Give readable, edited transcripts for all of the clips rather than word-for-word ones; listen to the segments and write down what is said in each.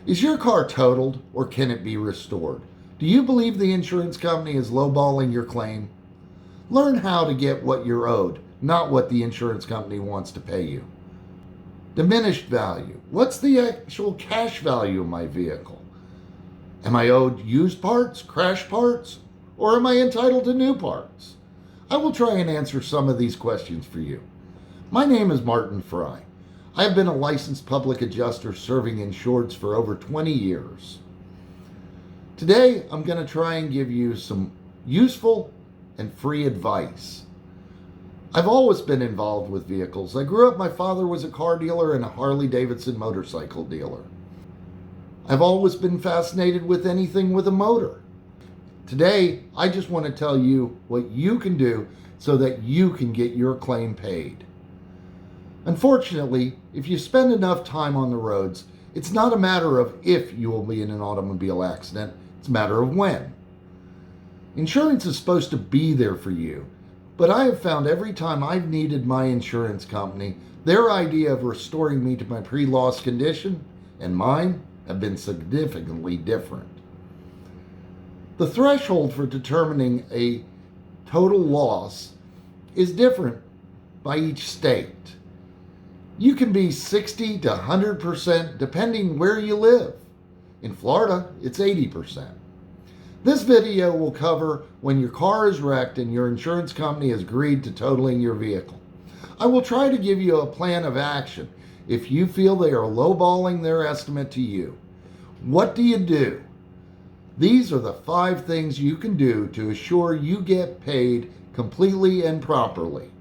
Is your car totaled or can it be restored? Do you believe the insurance company is lowballing your claim? Learn how to get what you're owed, not what the insurance company wants to pay you. Diminished value. What's the actual cash value of my vehicle? Am I owed used parts, crash parts, or am I entitled to new parts? I will try and answer some of these questions for you. My name is Martin Fry. I have been a licensed public adjuster serving insureds for over 20 years. Today, I'm going to try and give you some useful and free advice. I've always been involved with vehicles. I grew up, my father was a car dealer and a Harley Davidson motorcycle dealer. I've always been fascinated with anything with a motor. Today, I just want to tell you what you can do so that you can get your claim paid. Unfortunately, if you spend enough time on the roads, it's not a matter of if you will be in an automobile accident, it's a matter of when. Insurance is supposed to be there for you, but I have found every time I've needed my insurance company, their idea of restoring me to my pre-loss condition and mine have been significantly different. The threshold for determining a total loss is different by each state. You can be 60 to 100% depending where you live. In Florida, it's 80%. This video will cover when your car is wrecked and your insurance company has agreed to totaling your vehicle. I will try to give you a plan of action if you feel they are lowballing their estimate to you. What do you do? These are the 5 things you can do to assure you get paid completely and properly.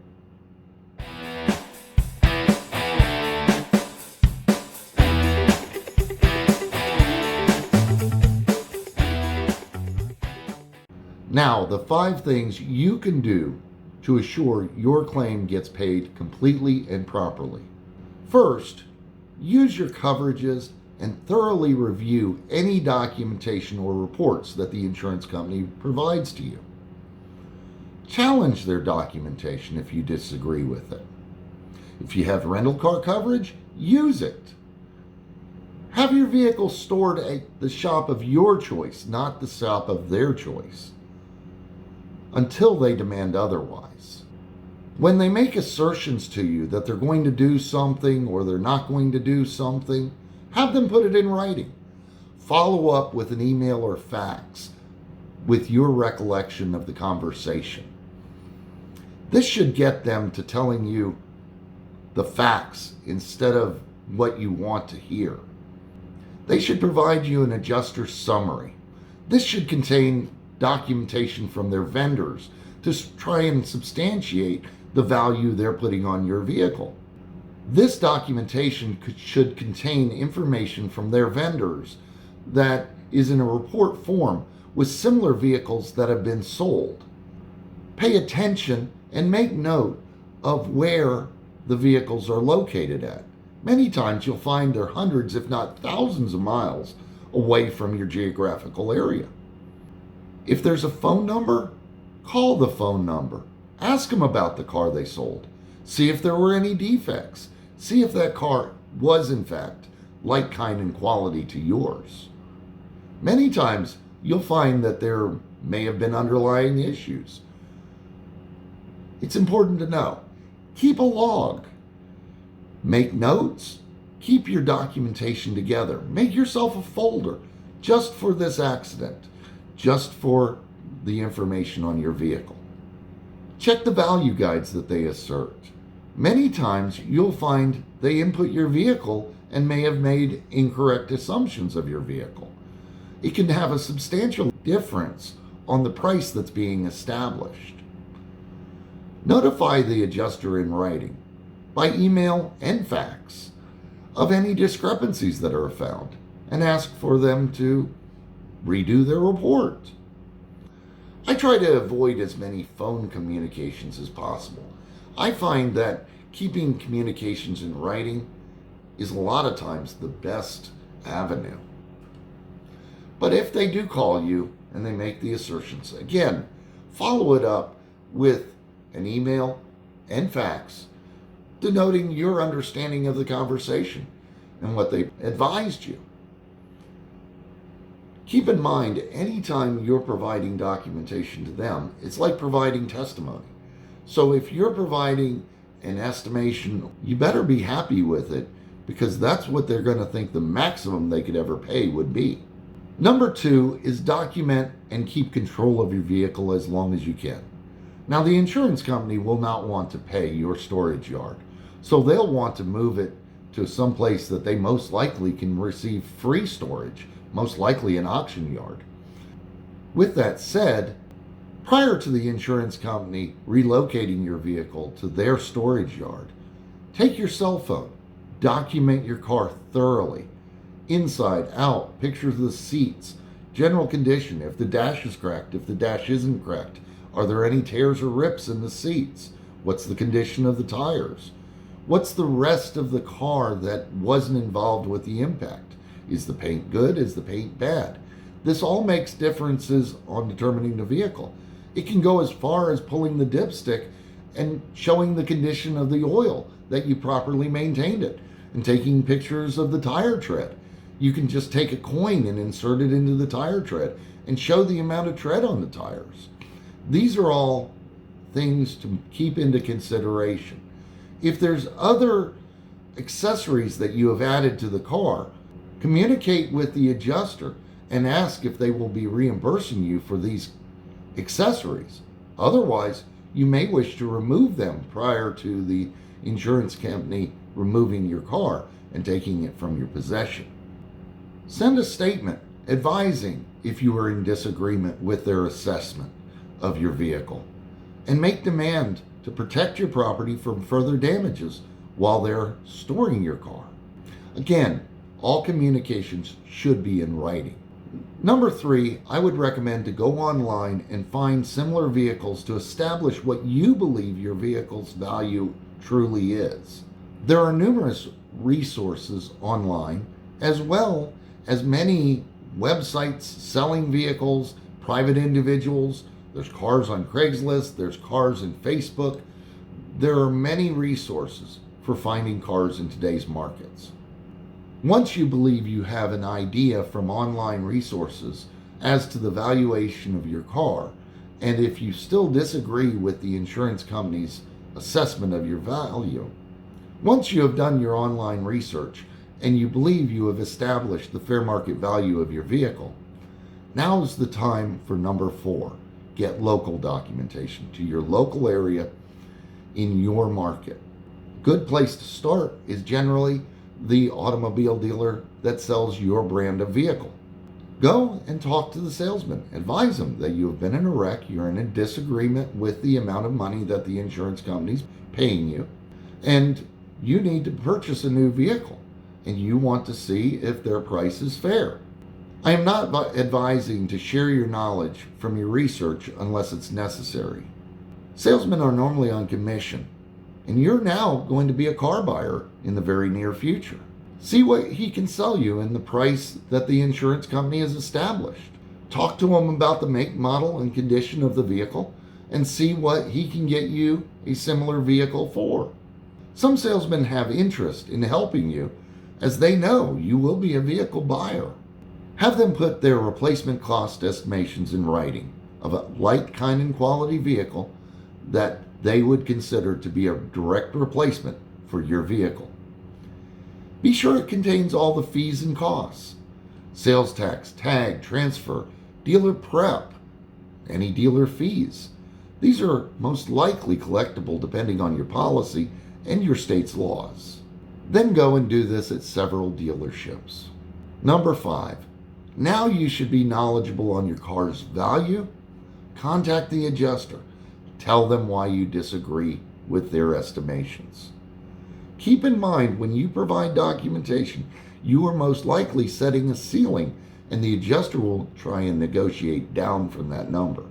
Now, the 5 things you can do to assure your claim gets paid completely and properly. First, use your coverages and thoroughly review any documentation or reports that the insurance company provides to you. Challenge their documentation if you disagree with it. If you have rental car coverage, use it. Have your vehicle stored at the shop of your choice, not the shop of their choice, until they demand otherwise. When they make assertions to you that they're going to do something or they're not going to do something, have them put it in writing. Follow up with an email or fax with your recollection of the conversation. This should get them to telling you the facts instead of what you want to hear. They should provide you an adjuster summary. This should contain documentation from their vendors to try and substantiate the value they're putting on your vehicle. This documentation should contain information from their vendors that is in a report form with similar vehicles that have been sold. Pay attention and make note of where the vehicles are located at. Many times you'll find they're hundreds, if not thousands of miles away from your geographical area. If there's a phone number, call the phone number. Ask them about the car they sold. See if there were any defects. See if that car was, in fact, like, kind, and quality to yours. Many times, you'll find that there may have been underlying issues. It's important to know. Keep a log. Make notes. Keep your documentation together. Make yourself a folder just for this accident, just for the information on your vehicle. Check the value guides that they assert. Many times you'll find they input your vehicle and may have made incorrect assumptions of your vehicle. It can have a substantial difference on the price that's being established. Notify the adjuster in writing, by email and fax, of any discrepancies that are found and ask for them to redo their report. I try to avoid as many phone communications as possible. I find that keeping communications in writing is a lot of times the best avenue. But if they do call you and they make the assertions, again, follow it up with an email and fax denoting your understanding of the conversation and what they advised you. Keep in mind, anytime you're providing documentation to them, it's like providing testimony. So if you're providing an estimation, you better be happy with it, because that's what they're going to think the maximum they could ever pay would be. Number 2 is document and keep control of your vehicle as long as you can. Now, the insurance company will not want to pay your storage yard, so they'll want to move it to some place that they most likely can receive free storage, most likely an auction yard. With that said, prior to the insurance company relocating your vehicle to their storage yard, take your cell phone, document your car thoroughly, inside, out, pictures of the seats, general condition, if the dash is cracked, if the dash isn't cracked, are there any tears or rips in the seats, what's the condition of the tires, what's the rest of the car that wasn't involved with the impact, is the paint good, is the paint bad. This all makes differences on determining the vehicle. It can go as far as pulling the dipstick and showing the condition of the oil, that you properly maintained it, and taking pictures of the tire tread. You can just take a coin and insert it into the tire tread and show the amount of tread on the tires. These are all things to keep into consideration. If there's other accessories that you have added to the car, communicate with the adjuster and ask if they will be reimbursing you for these accessories. Otherwise, you may wish to remove them prior to the insurance company removing your car and taking it from your possession. Send a statement advising if you are in disagreement with their assessment of your vehicle, and make demand to protect your property from further damages while they're storing your car. Again, all communications should be in writing. Number 3, I would recommend to go online and find similar vehicles to establish what you believe your vehicle's value truly is. There are numerous resources online, as well as many websites selling vehicles, private individuals. There's cars on Craigslist, there's cars in Facebook. There are many resources for finding cars in today's markets. Once you believe you have an idea from online resources as to the valuation of your car, and if you still disagree with the insurance company's assessment of your value, once you have done your online research and you believe you have established the fair market value of your vehicle, now is the time for number 4. Get local documentation to your local area in your market. Good place to start is generally the automobile dealer that sells your brand of vehicle. Go and talk to the salesman. Advise them that you have been in a wreck, you're in a disagreement with the amount of money that the insurance company's paying you, and you need to purchase a new vehicle, and you want to see if their price is fair. I am not advising to share your knowledge from your research unless it's necessary. Salesmen are normally on commission, and you're now going to be a car buyer in the very near future. See what he can sell you in the price that the insurance company has established. Talk to him about the make, model, and condition of the vehicle, and see what he can get you a similar vehicle for. Some salesmen have interest in helping you, as they know you will be a vehicle buyer. Have them put their replacement cost estimations in writing of a like, kind, and quality vehicle that they would consider to be a direct replacement for your vehicle. Be sure it contains all the fees and costs: sales tax, tag, transfer, dealer prep, any dealer fees. These are most likely collectible depending on your policy and your state's laws. Then go and do this at several dealerships. Number 5, now you should be knowledgeable on your car's value. Contact the adjuster. Tell them why you disagree with their estimations. Keep in mind, when you provide documentation, you are most likely setting a ceiling, and the adjuster will try and negotiate down from that number.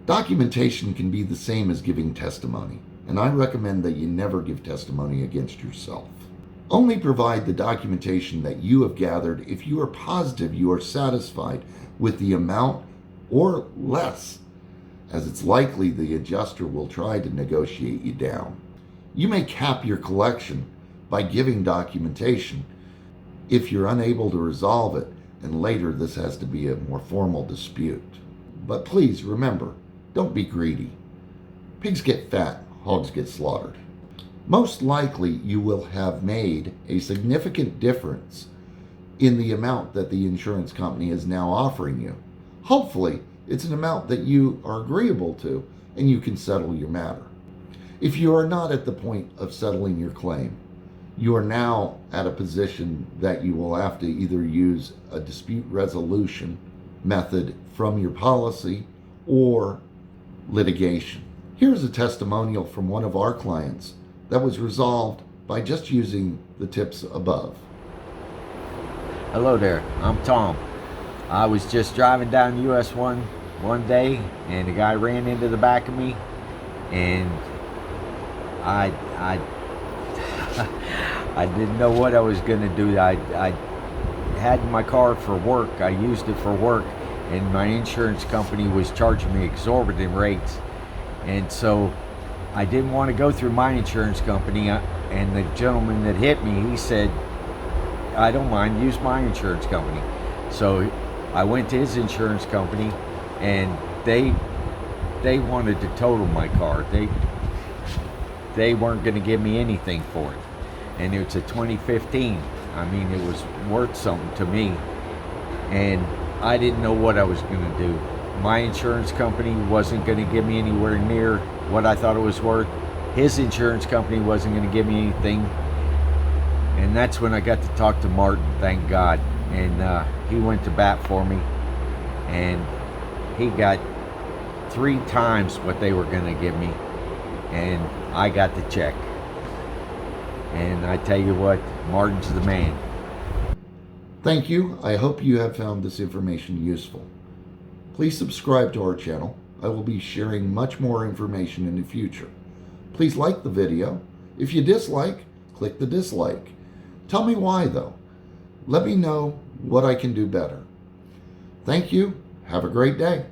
Documentation can be the same as giving testimony, and I recommend that you never give testimony against yourself. Only provide the documentation that you have gathered if you are positive you are satisfied with the amount or less, as it's likely the adjuster will try to negotiate you down. You may cap your collection by giving documentation. If you're unable to resolve it, and later this has to be a more formal dispute. But please remember, don't be greedy. Pigs get fat, hogs get slaughtered. Most likely you will have made a significant difference in the amount that the insurance company is now offering you. Hopefully, it's an amount that you are agreeable to and you can settle your matter. If you are not at the point of settling your claim, you are now at a position that you will have to either use a dispute resolution method from your policy or litigation. Here's a testimonial from one of our clients that was resolved by just using the tips above. Hello there, I'm Tom. I was just driving down US 1 one day and a guy ran into the back of me, and I I didn't know what I was gonna do. I had my car for work. I used it for work, and my insurance company was charging me exorbitant rates, and so I didn't want to go through my insurance company. And the gentleman that hit me, he said, I don't mind, use my insurance company. So I went to his insurance company, and they wanted to total my car. They weren't going to give me anything for it, and it's a 2015. I mean, it was worth something to me, and I didn't know what I was going to do. My insurance company wasn't going to give me anywhere near what I thought it was worth. His insurance company wasn't going to give me anything, and that's when I got to talk to Martin, thank God, and he went to bat for me, and he got 3 times what they were going to give me, and I got the check. And I tell you what, Martin's the man. Thank you. I hope you have found this information useful. Please subscribe to our channel. I will be sharing much more information in the future. Please like the video. If you dislike, click the dislike. Tell me why though. Let me know what I can do better. Thank you. Have a great day.